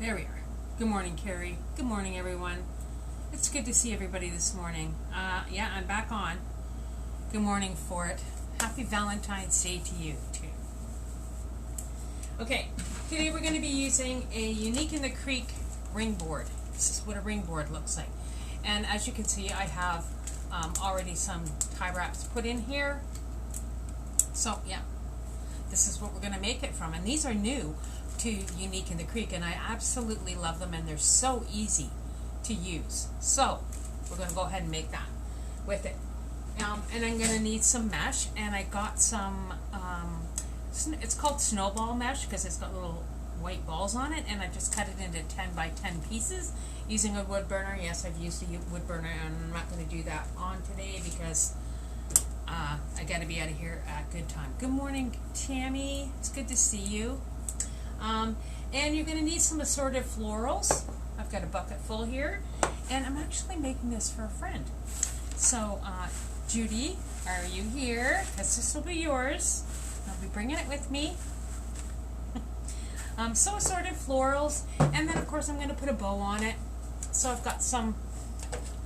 There we are. Good morning, Carrie. Good morning, everyone. It's good to see everybody this morning. Yeah, I'm back on. Good morning, Fort. Happy Valentine's Day to you, too. Okay, today we're going to be using a Unique in the Creek ring board. This is what a ring board looks like. And as you can see, I have already some tie wraps put in here. So, yeah, this is what we're going to make it from. And these are new to Unique in the Creek, and I absolutely love them, and they're so easy to use. So we're going to go ahead and make that with it. And I'm going to need some mesh, and I got some, it's called snowball mesh because it's got little white balls on it, and I just cut it into 10 by 10 pieces using a wood burner. Yes, I've used a wood burner, and I'm not going to do that on today because I got to be out of here at good time. Good morning, Tammy. It's good to see you. And you're going to need some assorted florals. I've got a bucket full here, and I'm actually making this for a friend. So, Judy, are you here? Because this will be yours. I'll be bringing it with me. So assorted florals, and then of course I'm going to put a bow on it. So I've got some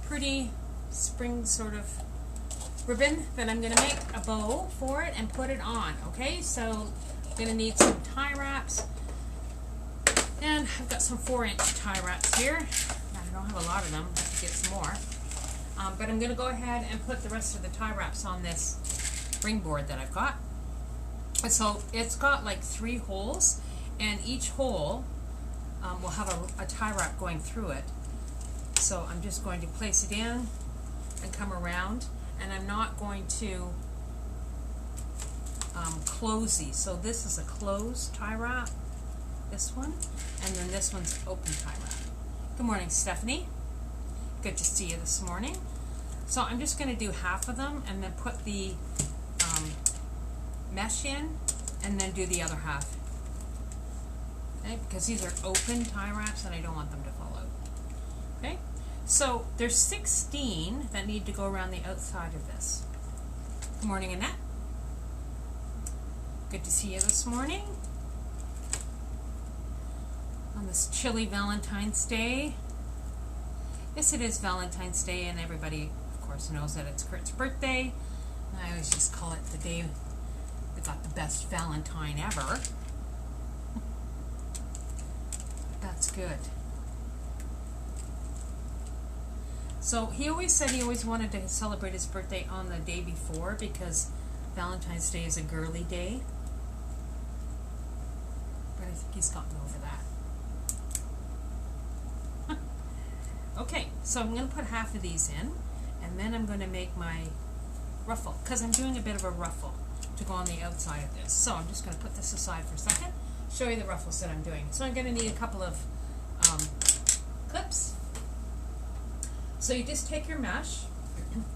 pretty spring sort of ribbon that I'm going to make a bow for it and put it on. Okay, so I'm going to need some tie wraps. And I've got some 4-inch tie wraps here. I don't have a lot of them. I have to get some more. But I'm going to go ahead and put the rest of the tie wraps on this ring board that I've got. And so it's got like 3 holes, and each hole will have a tie wrap going through it. So I'm just going to place it in and come around, and I'm not going to close these. So this is a closed tie wrap. This one, and then this one's open tie wrap. Good morning, Stephanie. Good to see you this morning. So I'm just going to do half of them and then put the mesh in and then do the other half. Okay, because these are open tie wraps and I don't want them to fall out. Okay, so there's 16 that need to go around the outside of this. Good morning, Annette. Good to see you this morning. On this chilly Valentine's Day. Yes, it is Valentine's Day, and everybody, of course, knows that it's Kurt's birthday. I always just call it the day we got the best Valentine ever. That's good. So he always said he always wanted to celebrate his birthday on the day before because Valentine's Day is a girly day. But I think he's gotten over that. Okay, so I'm going to put half of these in, and then I'm going to make my ruffle, because I'm doing a bit of a ruffle to go on the outside of this. So I'm just going to put this aside for a second, show you the ruffles that I'm doing. So I'm going to need a couple of clips. So you just take your mesh,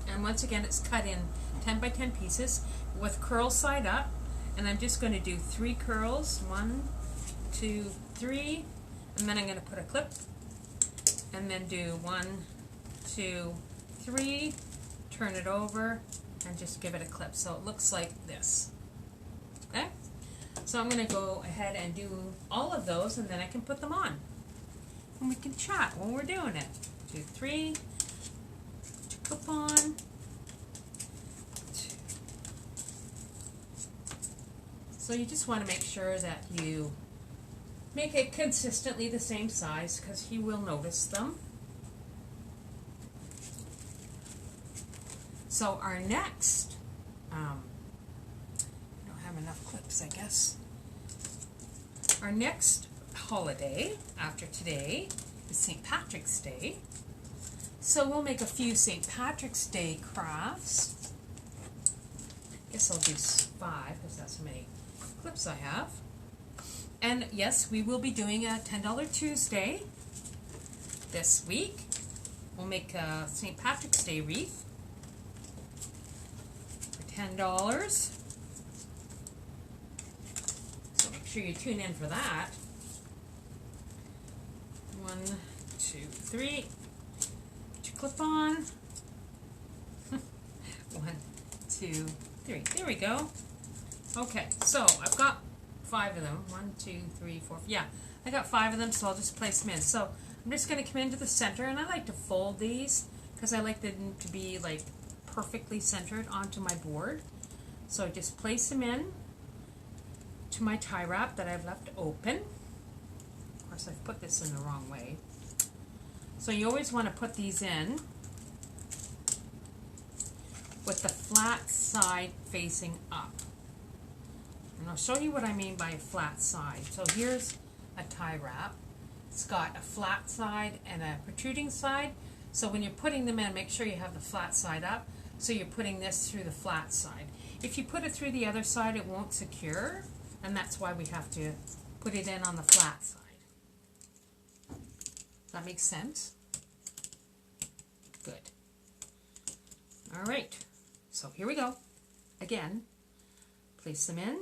and once again it's cut in 10 by 10 pieces with curls side up, and I'm just going to do 3 curls, 1, 2, 3, and then I'm going to put a clip. And then do 1, 2, 3, turn it over, and just give it a clip. So it looks like this. Okay? So I'm going to go ahead and do all of those, and then I can put them on. And we can chat when we're doing it. 2, 3, clip on. 2. So you just want to make sure that you make it consistently the same size because he will notice them. So our next, I don't have enough clips, I guess. Our next holiday after today is St. Patrick's Day. So we'll make a few St. Patrick's Day crafts. I guess I'll do 5 because that's how many clips I have. And yes, we will be doing a $10 Tuesday this week. We'll make a St. Patrick's Day wreath for $10. So make sure you tune in for that. 1, 2, 3. Put your clip on. 1, 2, 3. There we go. Okay, so I've got 5 of them. 1, 2, 3, 4. Yeah, I got 5 of them, so I'll just place them in. So I'm just going to come into the center, and I like to fold these because I like them to be like perfectly centered onto my board. So I just place them in to my tie wrap that I've left open. Of course, I've put this in the wrong way. So you always want to put these in with the flat side facing up. And I'll show you what I mean by a flat side. So here's a tie wrap. It's got a flat side and a protruding side. So when you're putting them in, make sure you have the flat side up. So you're putting this through the flat side. If you put it through the other side, it won't secure. And that's why we have to put it in on the flat side. That makes sense? Good. All right. So here we go. Again, place them in.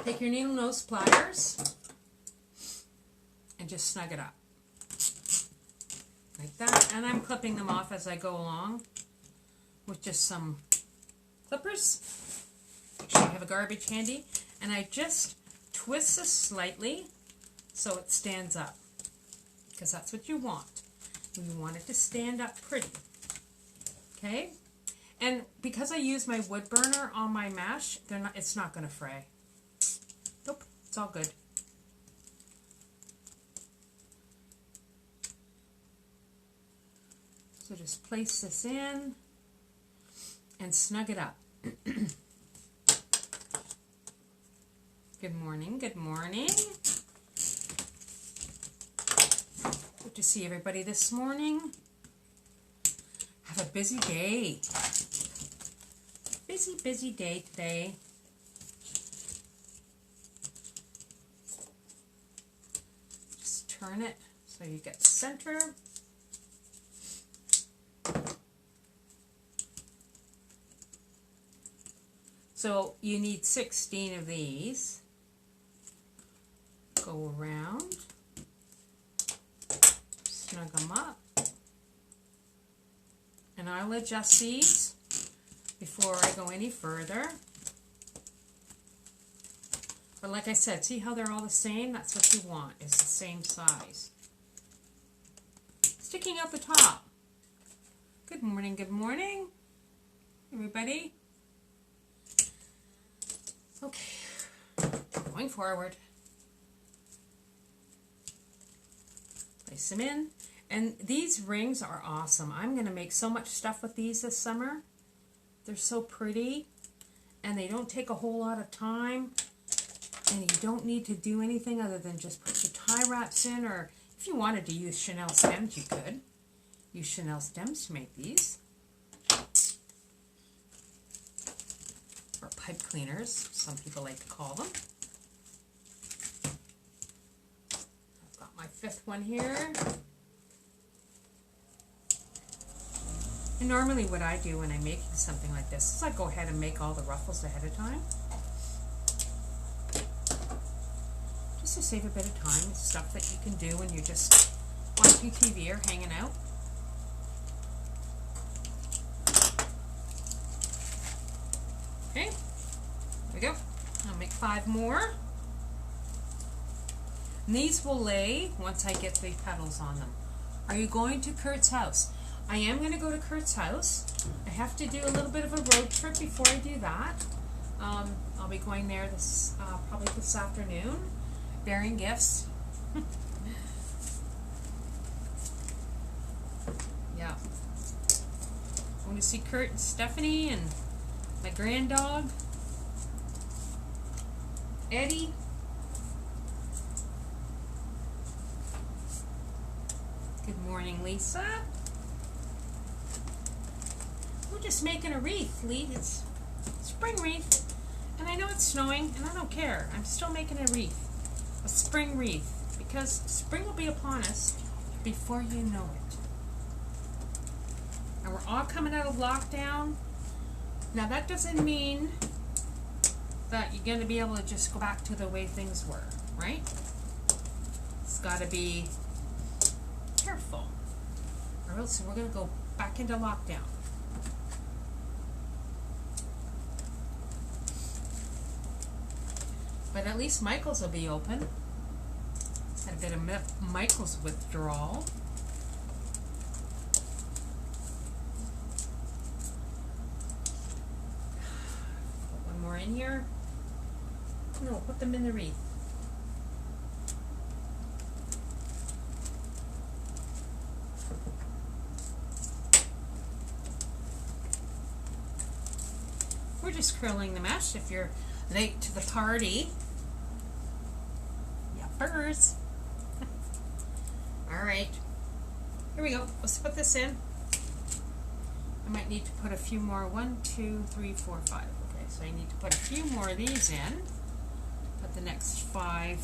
Take your needle nose pliers and just snug it up. Like that. And I'm clipping them off as I go along with just some clippers. Make sure you have a garbage handy. And I just twist this slightly so it stands up. Because that's what you want. You want it to stand up pretty. Okay? And because I use my wood burner on my mesh, it's not going to fray. Nope, it's all good. So just place this in and snug it up. Good morning, good morning. Good to see everybody this morning. Have a busy day. Busy day today. Just turn it so you get center. So you need 16 of these. Go around. Snug them up. And I'll adjust these before I go any further. But like I said, see how they're all the same? That's what you want, is the same size. Sticking out the top. Good morning, everybody. Okay, going forward. Place them in. And these rings are awesome. I'm going to make so much stuff with these this summer. They're so pretty. And they don't take a whole lot of time. And you don't need to do anything other than just put your tie wraps in. Or if you wanted to use Chanel stems, you could. Use Chanel stems to make these. Or pipe cleaners, some people like to call them. I've got my 5th one here. And normally what I do when I'm making something like this is I go ahead and make all the ruffles ahead of time. Just to save a bit of time. It's stuff that you can do when you're just watching TV or hanging out. Okay, there we go. I'll make 5 more. And these will lay once I get the petals on them. Are you going to Kurt's house? I am going to go to Kurt's house. I have to do a little bit of a road trip before I do that. I'll be going there probably this afternoon, bearing gifts. Yeah. I'm going to see Kurt and Stephanie and my grand dog, Eddie. Good morning, Lisa. We're just making a wreath, Lee. It's spring wreath. And I know it's snowing, and I don't care. I'm still making a wreath. A spring wreath. Because spring will be upon us before you know it. And we're all coming out of lockdown. Now that doesn't mean that you're going to be able to just go back to the way things were, right? It's got to be careful. Or else we're going to go back into lockdown. But at least Michael's will be open. Had a bit of Michael's withdrawal. Put one more in here. No, put them in the wreath. We're just curling the mesh if you're late to the party. Yuppers. Alright. Here we go. Let's put this in. I might need to put a few more. 1, 2, 3, 4, 5. Okay, so I need to put a few more of these in. Put the next 5.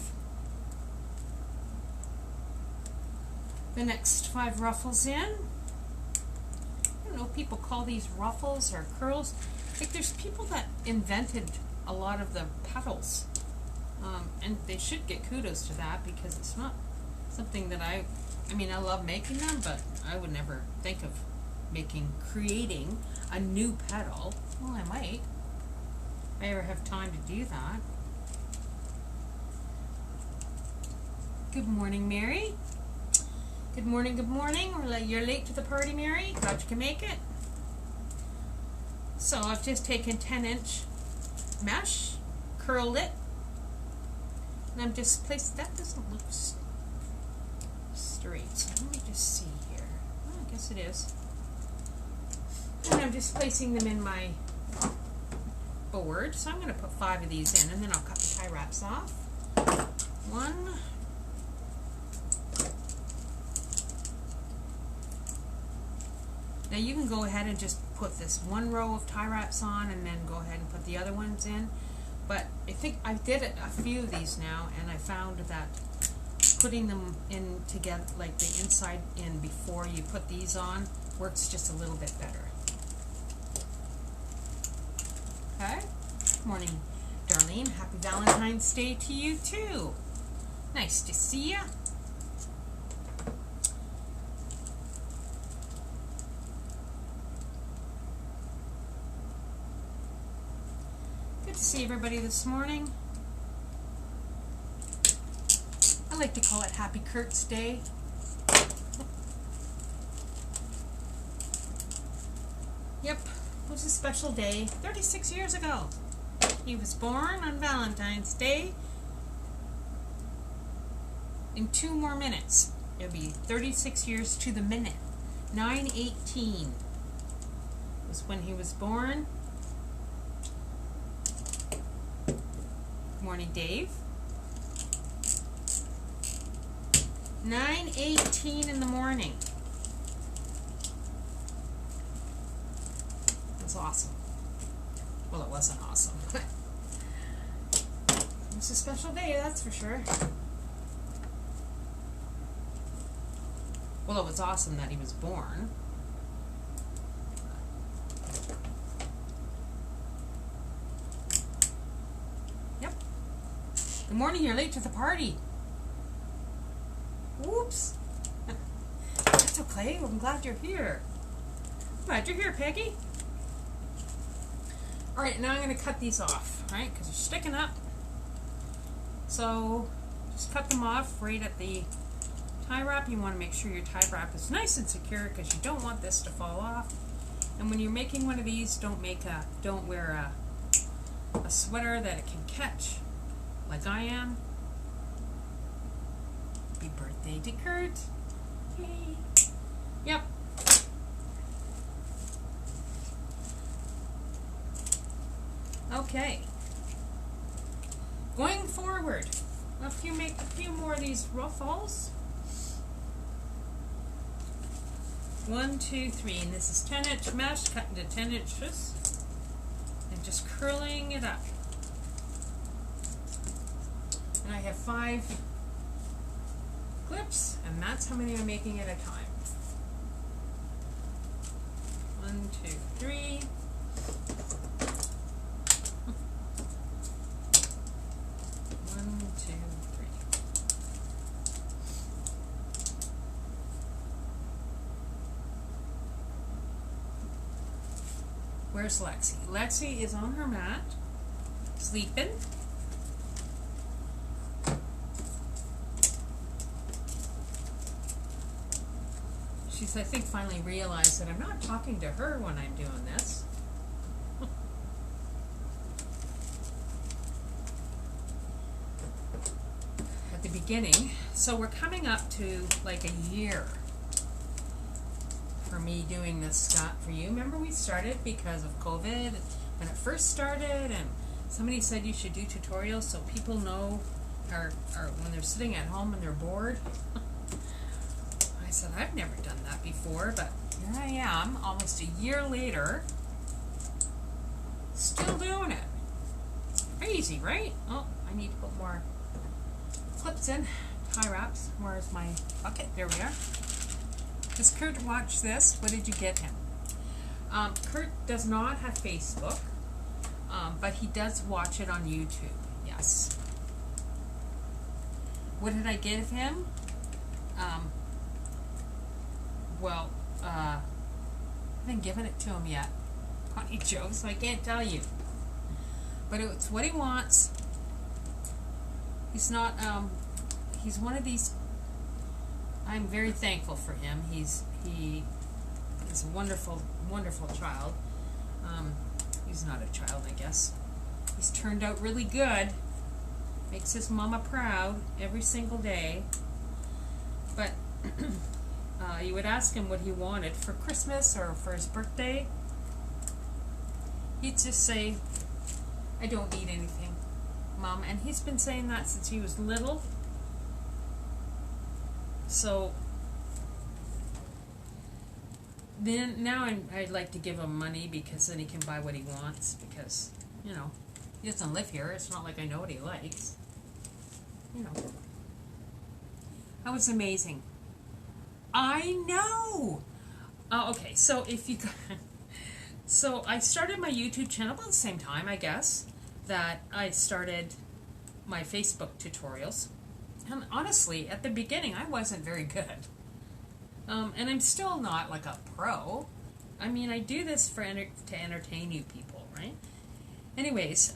The next 5 ruffles in. I don't know if people call these ruffles or curls. Like, there's people that invented a lot of the petals, and they should get kudos to that, because it's not something that I mean, I love making them, but I would never think of creating a new petal. Well, I might, if I ever have time to do that. Good morning, Mary. Good morning, good morning. You're late to the party, Mary. Glad you can make it. So I've just taken 10-inch mesh, curled it, and I'm just placing, that doesn't look straight, so let me just see here. Oh, I guess it is. And I'm just placing them in my board, so I'm going to put 5 of these in, and then I'll cut the tie wraps off. 1, now you can go ahead and just put this 1 row of tie wraps on and then go ahead and put the other ones in. But I think I did a few of these now, and I found that putting them in together, like the inside in before you put these on, works just a little bit better. Okay. Good morning, Darlene. Happy Valentine's Day to you too. Nice to see ya. Good to see everybody this morning. I like to call it Happy Kurt's Day. Yep, it was a special day 36 years ago. He was born on Valentine's Day. In 2 more minutes, it'll be 36 years to the minute. 9/18 was when he was born. Good morning, Dave. 9:18 in the morning. That's awesome. Well, it wasn't awesome. It was a special day, that's for sure. Well, it was awesome that he was born. Yep. Good morning, you're late to the party. Whoops. That's okay, I'm glad you're here. Glad you're here, Peggy. Alright, now I'm going to cut these off, right, because they're sticking up. So, just cut them off right at the tie wrap. You want to make sure your tie wrap is nice and secure, because you don't want this to fall off. And when you're making one of these, don't wear a sweater that it can catch, like I am. Happy birthday to Kurt. Yay. Yep. Okay. Going forward, make a few more of these ruffles. 1, 2, 3, and this is 10-inch mesh cut into 10 inches, and just curling it up. And I have 5 clips, and that's how many I'm making at a time. 1, 2, 3. Where's Lexi? Lexi is on her mat, sleeping. She's, I think, finally realized that I'm not talking to her when I'm doing this. At the beginning, so we're coming up to like a year for me doing this stuff for you. Remember we started because of COVID when it first started, and somebody said you should do tutorials so people know, or when they're sitting at home and they're bored. I said, I've never done that before, but here I am, almost a year later, still doing it. Crazy, right? Oh, I need to put more clips in, tie wraps. Where's my bucket? There we are. Does Kurt watch this? What did you get him? Kurt does not have Facebook, but he does watch it on YouTube. Yes. What did I give him? Well, I haven't given it to him yet. Funny Joe, so I can't tell you. But it's what he wants. He's not, he's one of these, I'm very thankful for him. He is a wonderful, wonderful child. He's not a child, I guess. He's turned out really good. Makes his mama proud every single day. But you would ask him what he wanted for Christmas or for his birthday. He'd just say, I don't need anything, Mom. And he's been saying that since he was little. So then now I'd like to give him money because then he can buy what he wants, because, you know, he doesn't live here. It's not like I know what he likes. You know. That was amazing. I know! Okay, so if you... So I started my YouTube channel about the same time, I guess, that I started my Facebook tutorials. And honestly, at the beginning, I wasn't very good. And I'm still not like a pro. I mean, I do this for to entertain you people, right? Anyways,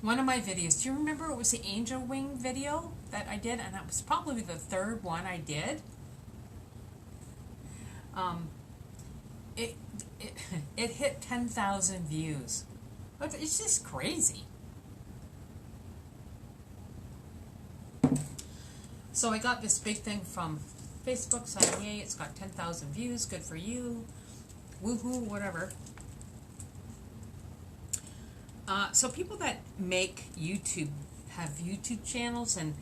one of my videos, do you remember it was the angel wing video that I did? And that was probably the third one I did. It hit 10,000 views. It's just crazy. So I got this big thing from Facebook saying, yay, it's got 10,000 views, good for you, woohoo, whatever. So people that make YouTube, have YouTube channels and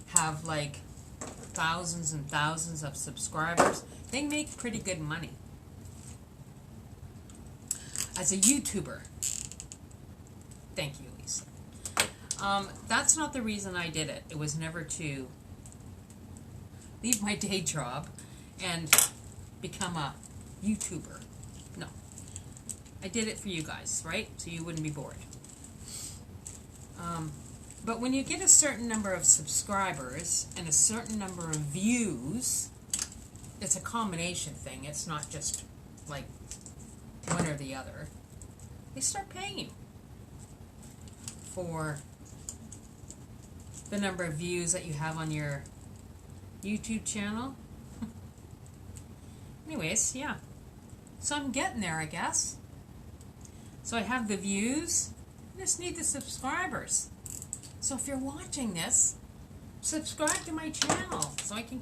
have like thousands and thousands of subscribers, they make pretty good money. As a YouTuber. Thank you, Lisa. That's not the reason I did it. It was never to leave my day job and become a YouTuber. No. I did it for you guys, right? So you wouldn't be bored. But when you get a certain number of subscribers and a certain number of views, it's a combination thing. It's not just like one or the other. They start paying you for the number of views that you have on your YouTube channel. Anyways, yeah. So I'm getting there, I guess. So I have the views. I just need the subscribers. So if you're watching this, subscribe to my channel so I can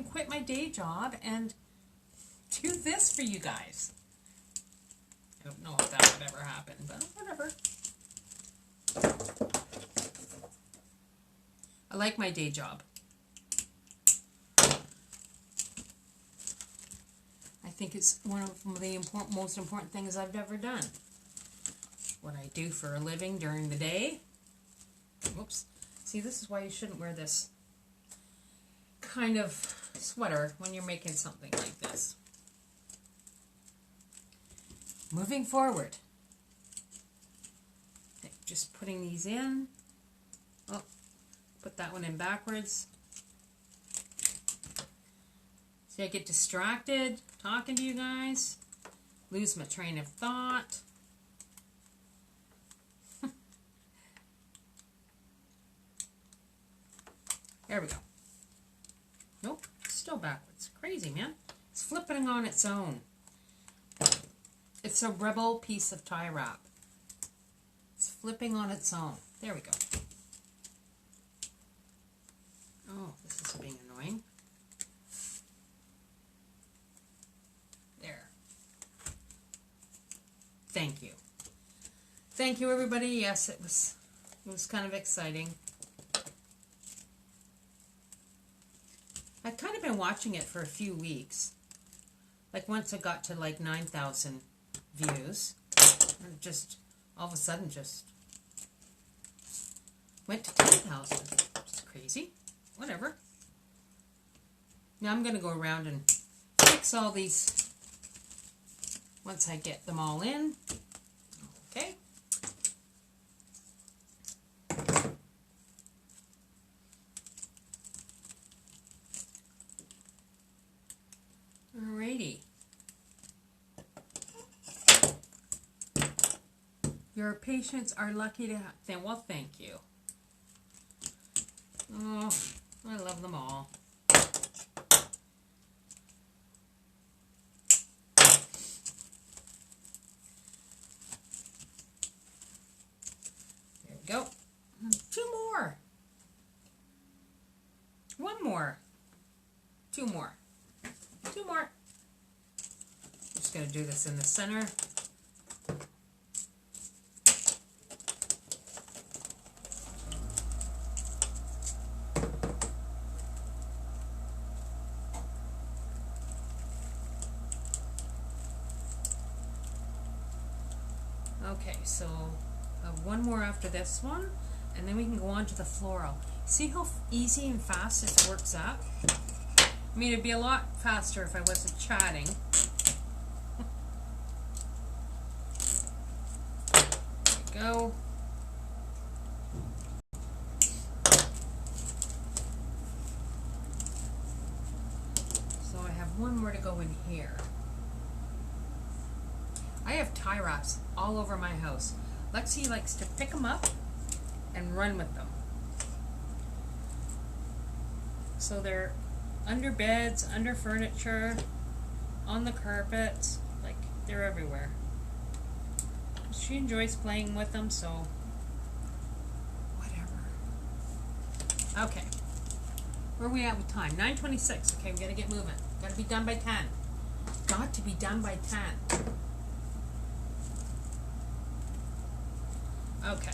quit my day job and do this for you guys. I don't know if that would ever happen, but whatever. I like my day job. I think it's one of the most important things I've ever done. What I do for a living during the day. Whoops. See, this is why you shouldn't wear this kind of sweater when you're making something like this. Moving forward. Okay, just putting these in. Oh, put that one in backwards. See, I get distracted talking to you guys. Lose my train of thought. There we go. Nope, still backwards. Crazy, man. It's flipping on its own. It's a rebel piece of tie wrap. It's flipping on its own. There we go. Oh, this is being annoying. There. Thank you. Thank you, everybody. Yes, it was kind of exciting. I've kind of been watching it for a few weeks. Like once I got to like 9,000 views, and it just all of a sudden just went to 10,000. It's crazy. Whatever. Now I'm going to go around and fix all these once I get them all in. Okay. Alrighty. Your patients are lucky to have. Well, thank you. Oh, I love them all. There we go. 2 more. 1 more. 2 more. 2 more. I'm just going to do this in the center. Okay, so I have 1 more after this one, and then we can go on to the floral. See how easy and fast this works up? I mean, it'd be a lot faster if I wasn't chatting. There we go. So I have 1 more to go in here. I have tie wraps all over my house. Lexi likes to pick them up and run with them. So they're under beds, under furniture, on the carpet, like they're everywhere. She enjoys playing with them, so whatever. Okay. Where are we at with time? 9:26. Okay, we gotta get moving. Gotta be done by 10. Got to be done by 10. Okay,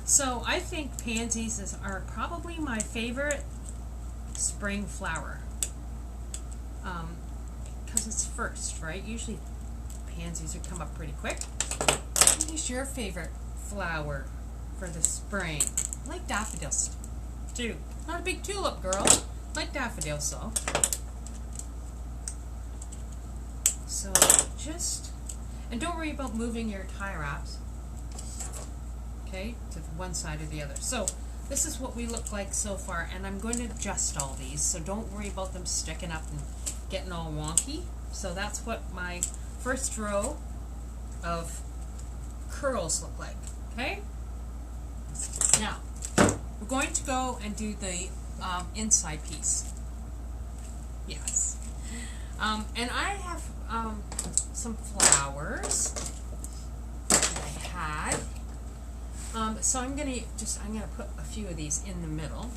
so I think pansies are probably my favorite spring flower, because it's first, right? Usually pansies would come up pretty quick. What is your favorite flower for the spring? I like daffodils too. Not a big tulip girl. I like daffodils though. So just, and don't worry about moving your tie wraps. Okay, to one side or the other. So this is what we look like so far, and I'm going to adjust all these, so don't worry about them sticking up and getting all wonky. So that's what my first row of curls look like. Okay, now we're going to go and do the inside piece. Yes, and I have some flowers that I had. So I'm gonna put a few of these in the middle.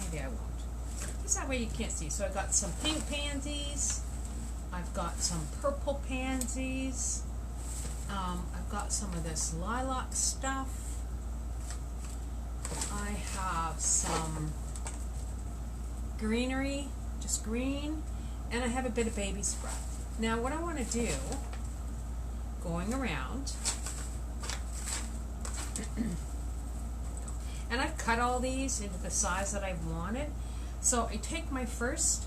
Maybe I won't. Because that way you can't see. So I got some pink pansies. I've got some purple pansies. I've got some of this lilac stuff. I have some greenery, just green, and I have a bit of baby's breath. Now what I want to do, going around, and I've cut all these into the size that I wanted. So I take my first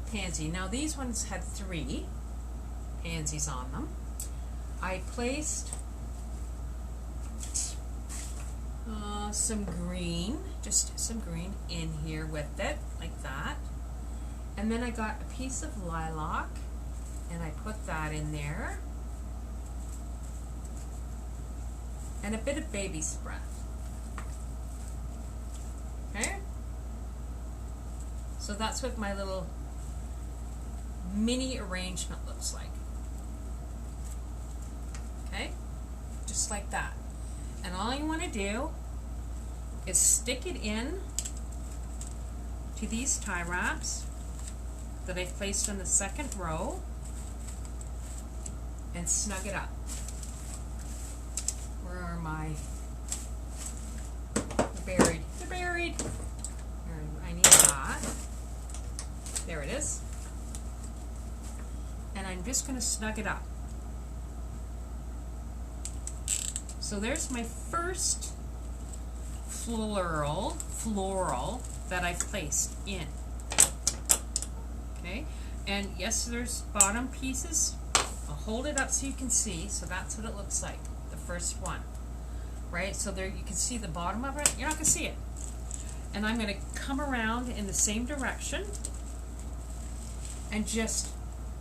pansy. Now these ones had 3 pansies on them. I placed some green, just some green in here with it, like that. And then I got a piece of lilac and I put that in there. And a bit of baby's breath. Okay? So that's what my little mini arrangement looks like. Okay, just like that. And all you want to do is stick it in to these tie wraps that I've placed on the second row and snug it up. Where are my, they're buried, they're buried. Here, I need that. There it is. And I'm just going to snug it up. So there's my first floral that I've placed in. Okay, and yes, there's bottom pieces. I'll hold it up so you can see. So that's what it looks like, the first one. Right, so there you can see the bottom of it. You're not going to see it. And I'm going to come around in the same direction and just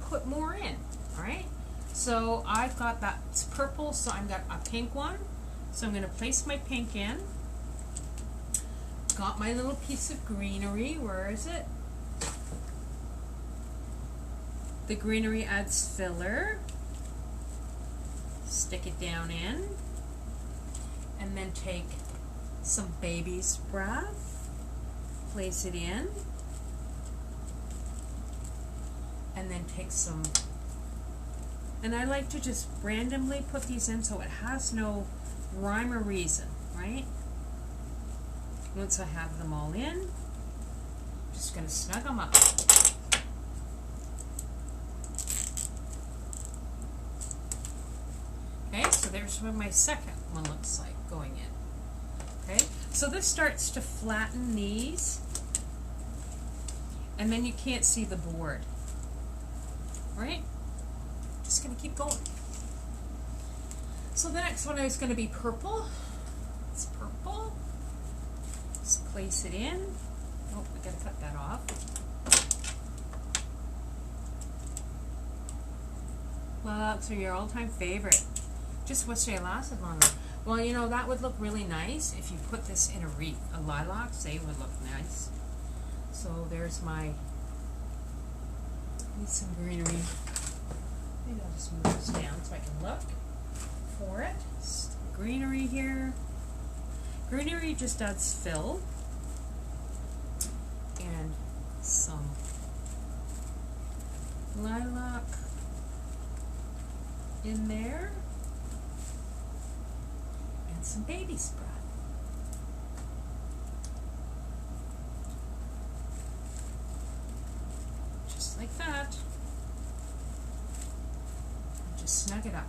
put more in. Alright, so I've got that purple, so I've got a pink one. So I'm going to place my pink in. Got my little piece of greenery. Where is it? The greenery adds filler. Stick it down in. And then take some baby's breath. Place it in. And then take some, and I like to just randomly put these in so it has no rhyme or reason, right? Once I have them all in, I'm just going to snug them up. Okay, so there's what my second one looks like going in. Okay, so this starts to flatten these, and then you can't see the board. Right? Just going to keep going. So the next one is going to be purple. It's purple. Just place it in. Oh, I got to cut that off. Lilacs are your all-time favorite. Just wish they lasted longer. Well, you know, that would look really nice if you put this in a wreath. A lilac, they would look nice. So there's my, need some greenery. Maybe I'll just move this down so I can look for it. Some greenery here. Greenery just adds fill. And some lilac in there. And some baby's breath. Just like that. And just snug it up.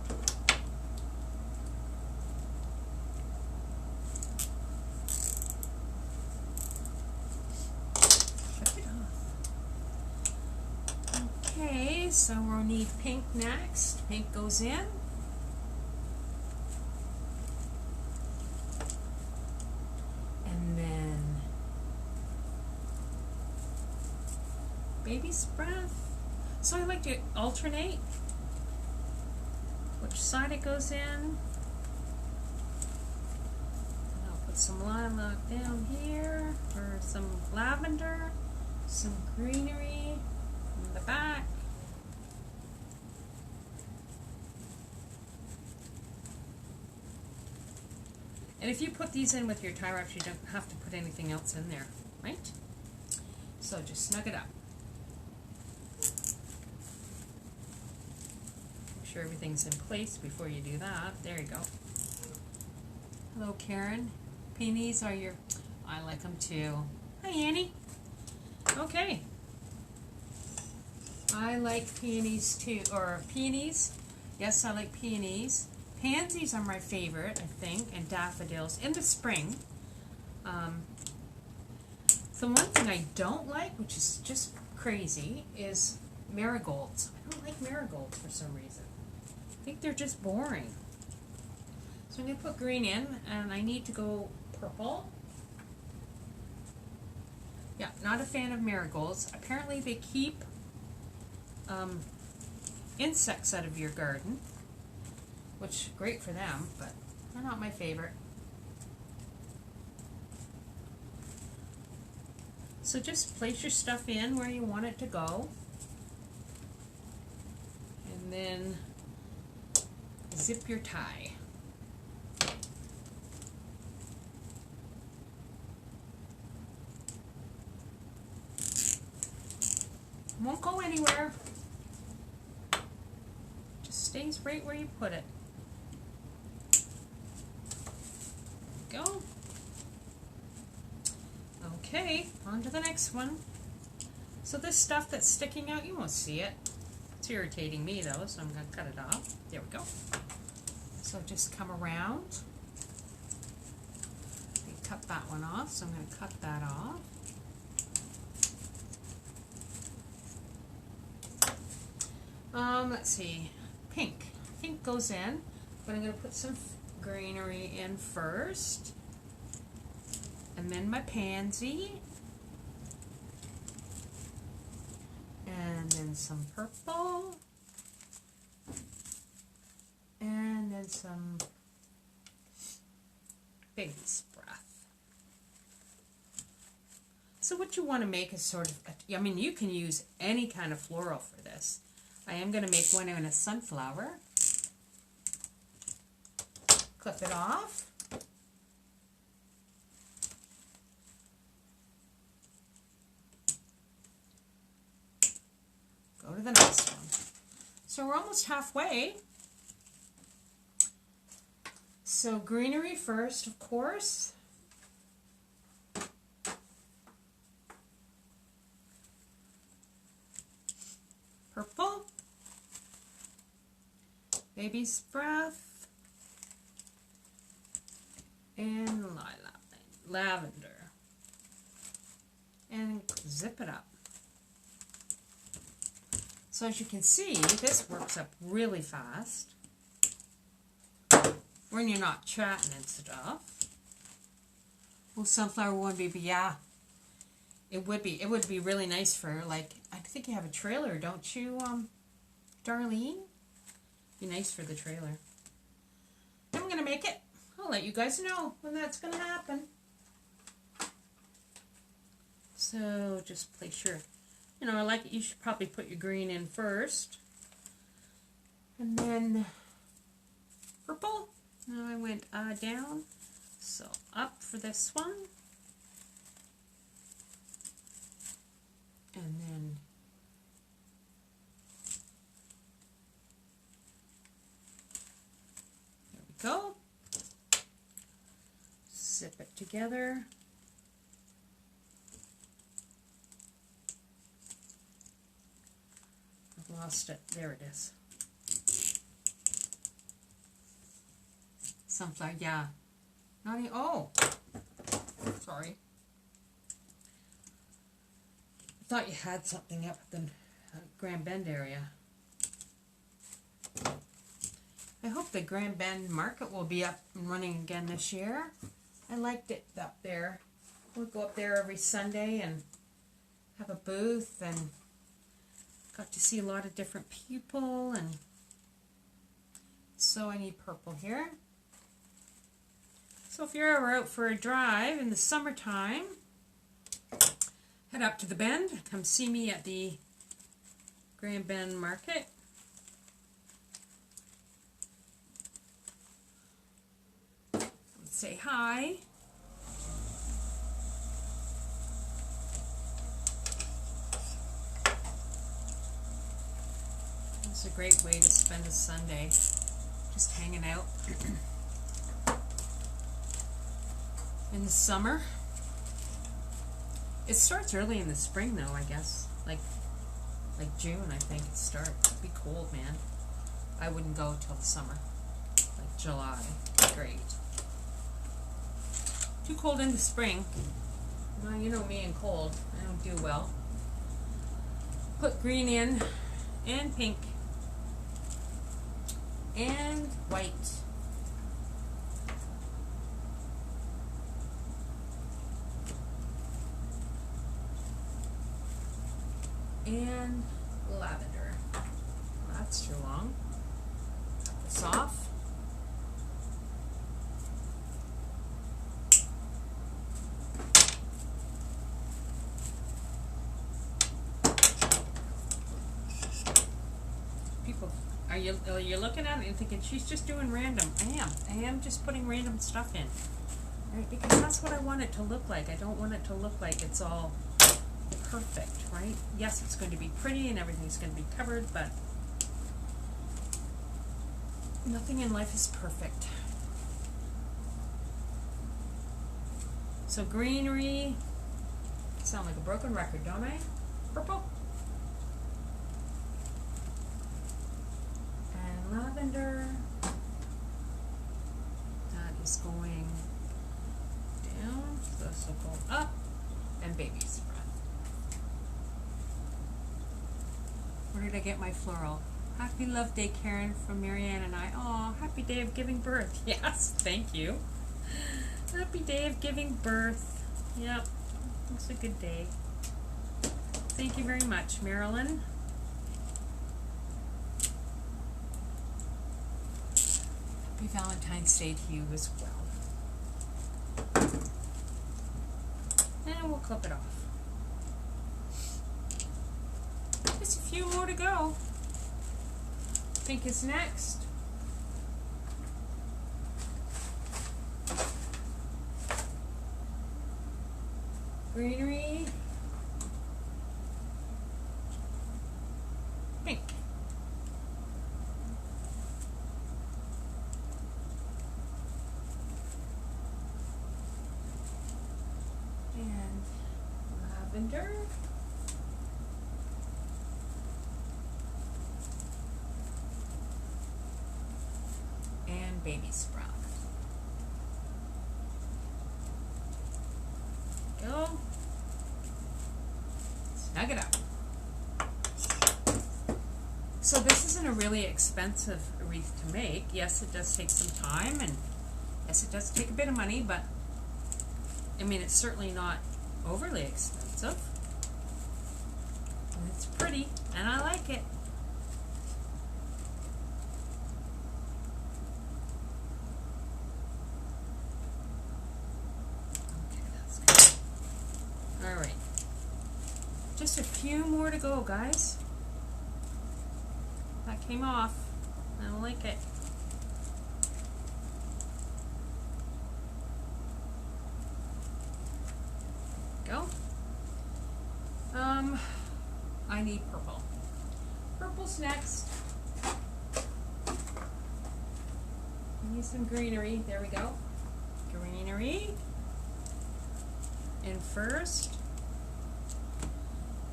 Okay, so we'll need pink next. Pink goes in. And then baby's breath. So I like to alternate which side it goes in. And I'll put some lilac down here, or some lavender, some greenery in the back. And if you put these in with your tie wraps, you don't have to put anything else in there, right? So just snug it up. Make sure everything's in place before you do that. There you go. Hello, Karen. Peonies are your... I like them too. Hi, Annie. Okay. I like peonies too, or peonies. Yes, I like peonies. Pansies are my favorite, I think, and daffodils in the spring. The one thing I don't like, which is just crazy, is marigolds. I don't like marigolds for some reason. I think they're just boring. So I'm going to put green in, and I need to go purple. Yeah, not a fan of marigolds. Apparently they keep insects out of your garden, which great for them, but they're not my favorite. So just place your stuff in where you want it to go. then zip your tie. Won't go anywhere. Just stays right where you put it. Go. Okay, on to the next one. So this stuff that's sticking out, you won't see it. It's irritating me though, so I'm going to cut it off. There we go. So just come around. You cut that one off, so I'm going to cut that off. Let's see. Pink. Pink goes in, but I'm going to put some greenery in first. And then my pansy. And then some purple. And then some baby's breath. So what you want to make is sort of, I mean, you can use any kind of floral for this. I am going to make one in a sunflower. Clip it off. Go to the next one. So we're almost halfway. So greenery first, of course. Purple. Baby's breath. And lavender. And zip it up. So as you can see, this works up really fast when you're not chatting and stuff. Well, sunflower one, baby, yeah. It would be really nice for, like, I think you have a trailer, don't you, Darlene? Be nice for the trailer. I'm going to make it. I'll let you guys know when that's going to happen. So just place your, you know, I like it. You should probably put your green in first. And then purple. Now I went down. So up for this one. And then there we go. Zip it together. I've lost it. There it is. Sunflower, yeah. Not even, oh, sorry. I thought you had something up at the Grand Bend area. I hope the Grand Bend Market will be up and running again this year. I liked it up there. We'll go up there every Sunday and have a booth, and got to see a lot of different people. And so I need purple here. So if you're ever out for a drive in the summertime, head up to the Bend. Come see me at the Grand Bend Market. Say hi. It's a great way to spend a Sunday, just hanging out. In the summer, it starts early in the spring though, I guess, like June, I think it starts. It'd be cold, man. I wouldn't go till the summer, like July. Great. Too cold in the spring. Well, you know me and cold. I don't do well. Put green in, and pink, and white. And lavender. That's too long. Cut this off. you looking at it and thinking she's just doing random? I am just putting random stuff in, right? Because that's what I want it to look like. I don't want it to look like it's all perfect, right? Yes, it's going to be pretty and everything's going to be covered, but nothing in life is perfect. So greenery, sound like a broken record, don't I? Purple. And lavender. That is going down, so this will go up. And baby's breath. Where did I get my floral? Happy Love Day, Karen, from Marianne and I. Oh, happy day of giving birth. Yes, thank you. Happy day of giving birth. Yep, it's a good day. Thank you very much, Marilyn. Happy Valentine's Day to you as well. And we'll clip it off. Just a few more to go. Pink is next. Greenery. Pink. And lavender. And baby sprout. Go. Snug it up. So this isn't a really expensive wreath to make. Yes, it does take some time, and yes, it does take a bit of money, but I mean, it's certainly not overly expensive. And it's pretty, and I like it. Okay, that's good. All right. Just a few more to go, guys. That came off. I don't like it. Go. I need purple. Purple's next. I need some greenery. There we go. Greenery. And first,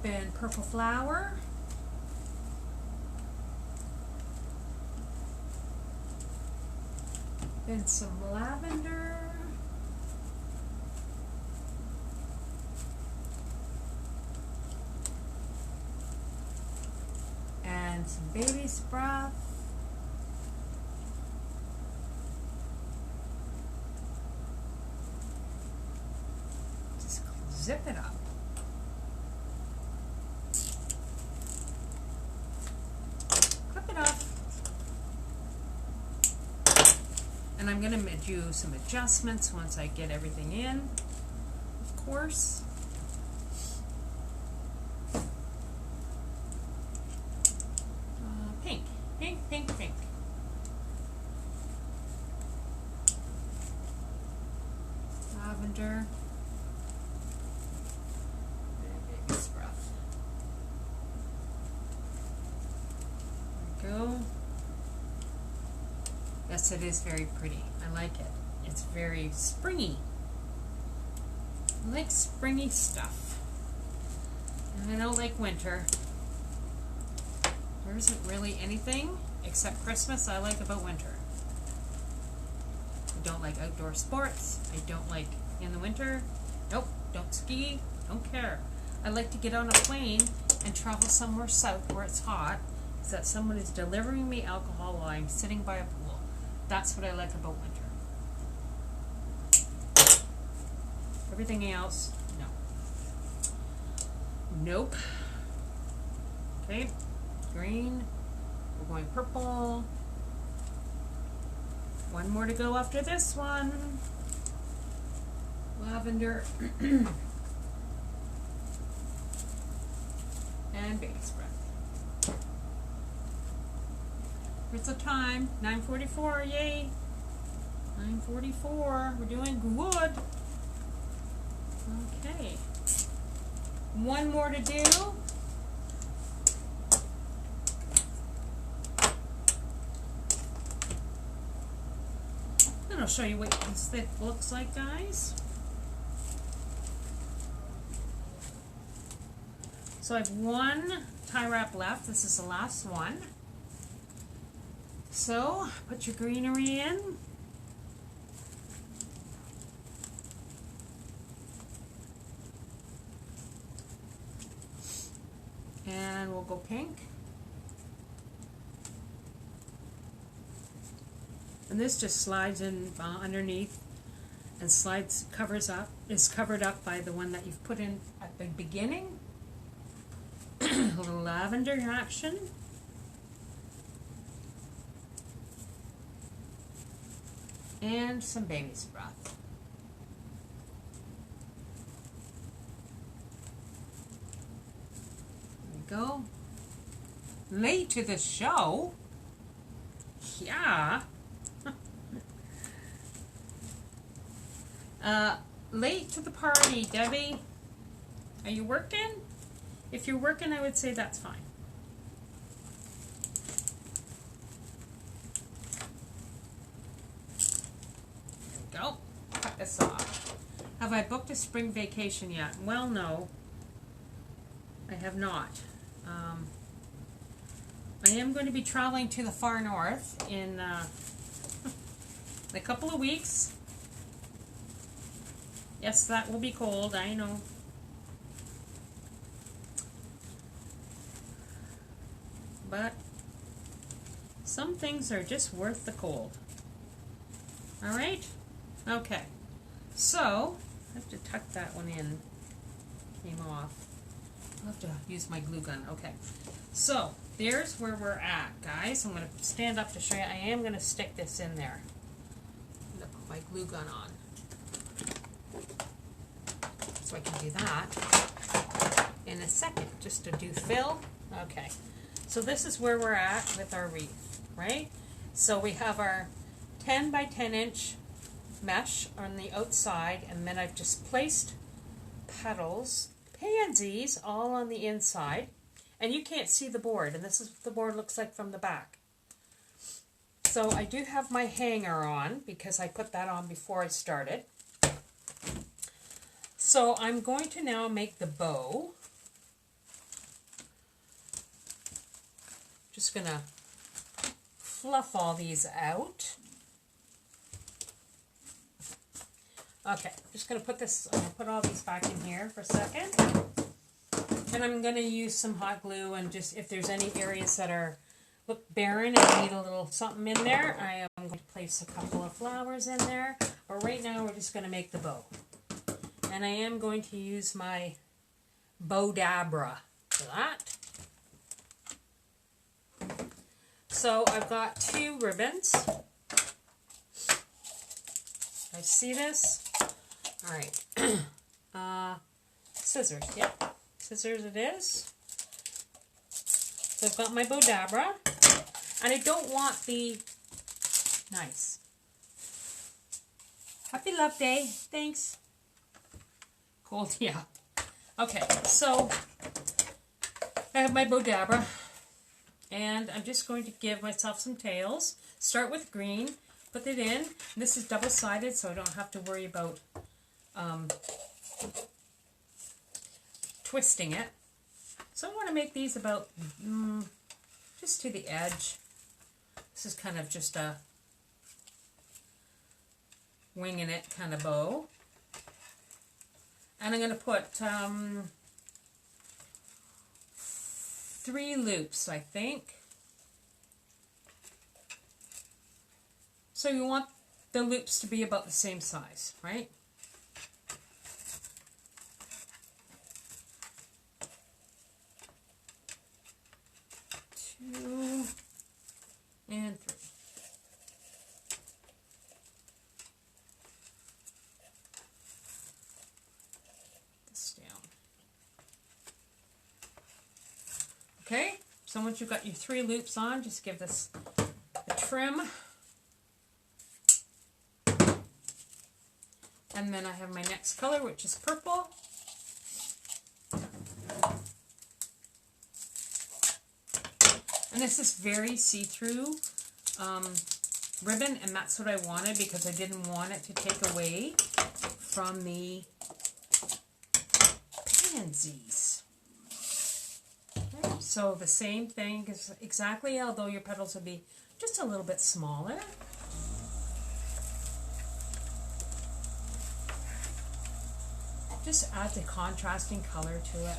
then purple flower. Then some lavender. And some baby's breath. Just zip it up. Clip it up. And I'm going to do some adjustments once I get everything in, of course. Pink, pink, pink, pink. Lavender. And baby's breath. There we go. Yes, it is very pretty. I like it. It's very springy. I like springy stuff. And I don't like winter. There isn't really anything except Christmas I like about winter. I don't like outdoor sports. I don't like in the winter. Nope, don't ski. Don't care. I like to get on a plane and travel somewhere south where it's hot, so that someone is delivering me alcohol while I'm sitting by a pool. That's what I like about winter. Everything else, no. Nope. Okay, green. We're going purple. One more to go after this one. Lavender. And baby's breath. What's the time? 9:44, yay! 9:44, we're doing good. Okay. One more to do. And I'll show you what this thick looks like, guys. So I have one tie wrap left. This is the last one. So put your greenery in. And we'll go pink. And this just slides in underneath and is covered up by the one that you've put in at the beginning. A little lavender action. And some baby's breath. There we go. Late to the show? Yeah. Late to the party, Debbie. Are you working? If you're working, I would say that's fine. There we go. Cut this off. Have I booked a spring vacation yet? Well, no. I have not. I am going to be traveling to the far north in a couple of weeks. Yes, that will be cold, I know. But some things are just worth the cold. Alright? Okay. So, I have to tuck that one in. Came off. I'll have to use my glue gun. Okay. So, there's where we're at, guys. I'm going to stand up to show you. I am going to stick this in there. I'm going to put my glue gun on. So I can do that in a second, just to do fill. Okay. So this is where we're at with our wreath, right? So we have our 10 by 10 inch mesh on the outside, and then I've just placed petals, pansies, all on the inside. And you can't see the board, and this is what the board looks like from the back. So I do have my hanger on, because I put that on before I started. So I'm going to now make the bow. Just going to fluff all these out. Okay, just going to put this, I'm going to put all these back in here for a second. And I'm going to use some hot glue, and just if there's any areas that are look barren and need a little something in there, I am going to place a couple of flowers in there. But right now we're just going to make the bow. And I am going to use my Bowdabra for that. So I've got 2 ribbons. I see this? Alright. Scissors, yep. Scissors it is. So I've got my Bowdabra. And I don't want the... Nice. Happy Love Day. Thanks. Cold, yeah. Okay, so I have my Bowdabra. And I'm just going to give myself some tails. Start with green. Put it in. This is double-sided, so I don't have to worry about twisting it. So I want to make these about just to the edge. This is kind of just a winging it kind of bow. And I'm going to put 3 loops, I think. So you want the loops to be about the same size, right? Two and 3. This down. Okay, so once you've got your 3 loops on, just give this trim. And then I have my next color, which is purple. And this is very see-through ribbon, and that's what I wanted because I didn't want it to take away from the pansies. Okay, so the same thing is exactly, although your petals will be just a little bit smaller. Just add the contrasting color to it.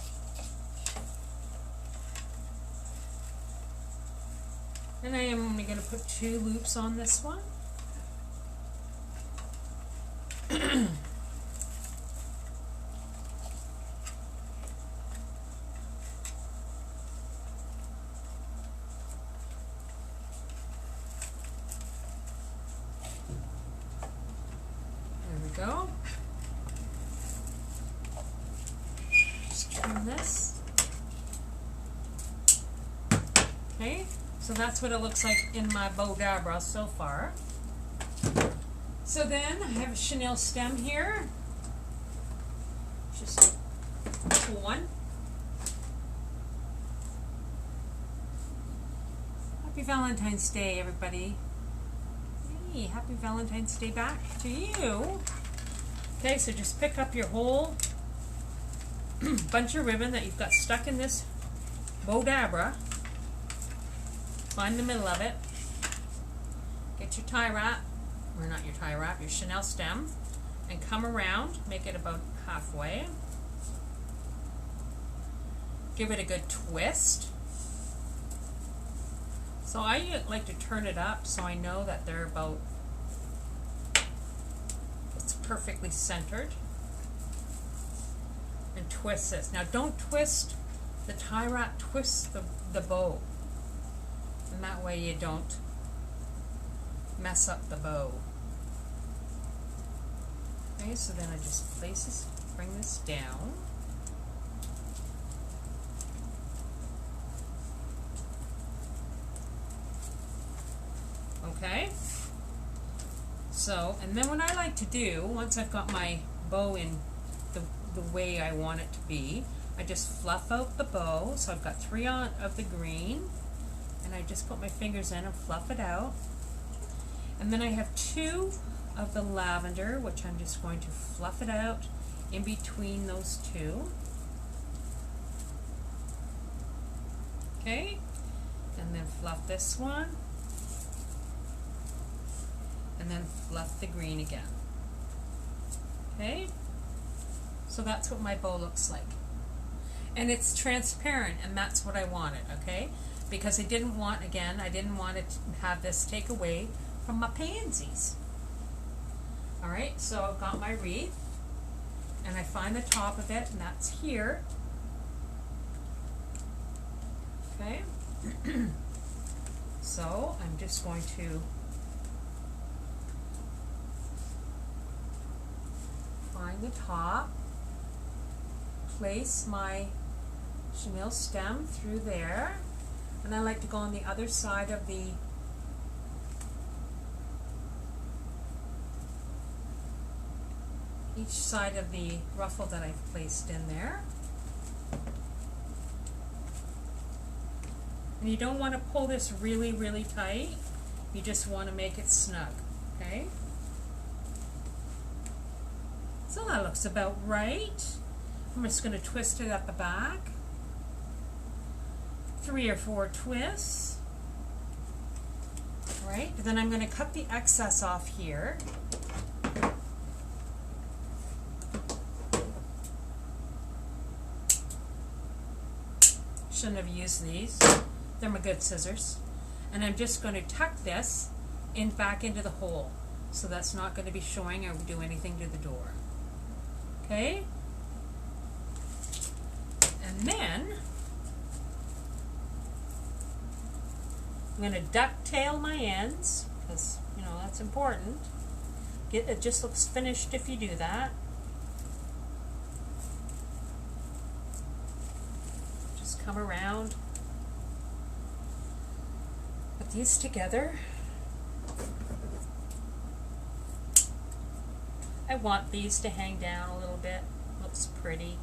And I am only going to put 2 loops on this one. There we go. Just trim this. Okay. So that's what it looks like in my bow dabra so far. So then I have a chenille stem here. Just pull one. Happy Valentine's Day, everybody. Hey, happy Valentine's Day back to you. Okay, so just pick up your whole bunch of ribbon that you've got stuck in this bow dabra. Find the middle of it, get your tie wrap, or not your tie wrap, your chenille stem, and come around, make it about halfway. Give it a good twist. So I like to turn it up so I know that they're about, it's perfectly centered. And twist this. Now don't twist the tie wrap, twist the bow. And that way you don't mess up the bow. Okay, so then I just place this, bring this down. Okay. So, and then what I like to do, once I've got my bow in the way I want it to be, I just fluff out the bow. So I've got 3 of the green. And I just put my fingers in and fluff it out. And then I have 2 of the lavender, which I'm just going to fluff it out in between those 2. Okay, and then fluff this one. And then fluff the green again. Okay, so that's what my bow looks like. And it's transparent, and that's what I wanted, okay? Because I didn't want, again, I didn't want it to have this take away from my pansies. Alright, so I've got my wreath, and I find the top of it, and that's here. Okay, so I'm just going to find the top, place my chenille stem through there. And I like to go on the other side of each side of the ruffle that I've placed in there. And you don't want to pull this really, really tight. You just want to make it snug, okay? So that looks about right. I'm just going to twist it at the back. 3 or 4 twists. Right, then I'm going to cut the excess off here. Shouldn't have used these. They're my good scissors. And I'm just going to tuck this back into the hole. So that's not going to be showing or do anything to the door. Okay? And then I'm going to ducktail my ends, because, you know, that's important. It just looks finished if you do that. Just come around, put these together. I want these to hang down a little bit. Looks pretty.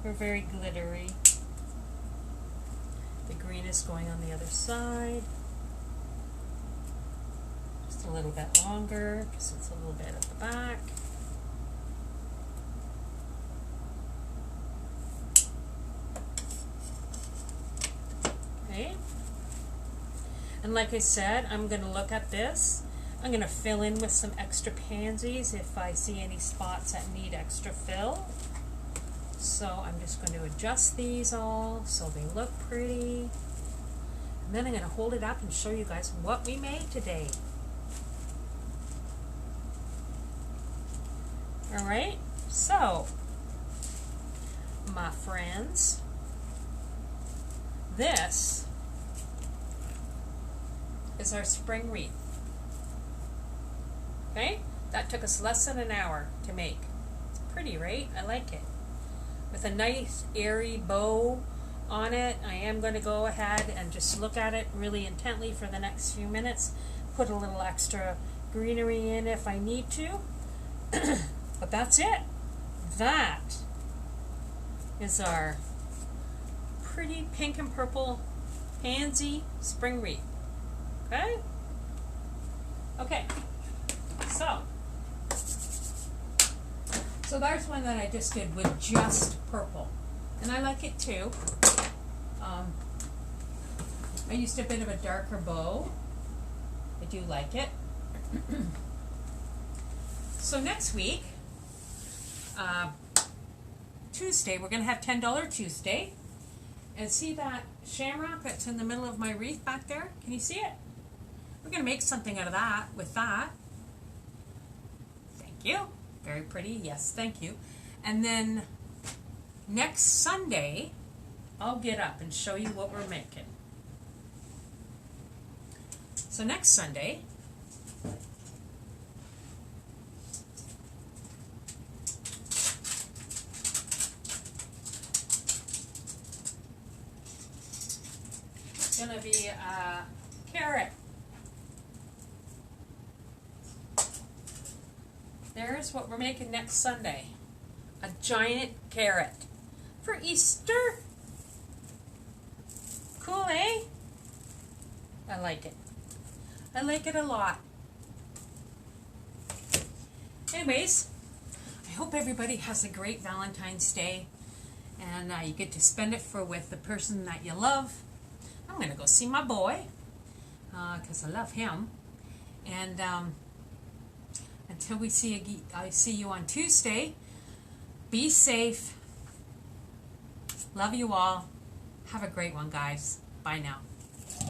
They're very glittery. The green is going on the other side. Just a little bit longer because it's a little bit at the back. Okay. And like I said, I'm going to look at this. I'm going to fill in with some extra pansies if I see any spots that need extra fill. So I'm just going to adjust these all so they look pretty. And then I'm going to hold it up and show you guys what we made today. Alright, so my friends, this is our spring wreath. Okay, that took us less than an hour to make. It's pretty, right? I like it. With a nice airy bow on it. I am going to go ahead and just look at it really intently for the next few minutes. Put a little extra greenery in if I need to. But that's it. That is our pretty pink and purple pansy spring wreath. Okay? Okay. So there's one that I just did with just purple. And I like it too. I used a bit of a darker bow. I do like it. So next week, Tuesday, we're going to have $10 Tuesday. And see that shamrock that's in the middle of my wreath back there? Can you see it? We're going to make something out of that with that. Thank you. Very pretty. Yes, thank you. And then next Sunday, I'll get up and show you what we're making. So next Sunday, it's going to be a carrot. There's what we're making next Sunday. A giant carrot. For Easter. Cool, eh? I like it. I like it a lot. Anyways, I hope everybody has a great Valentine's Day. And you get to spend it with the person that you love. I'm going to go see my boy. Because I love him. And until I see you on Tuesday, be safe. Love you all. Have a great one, guys. Bye now.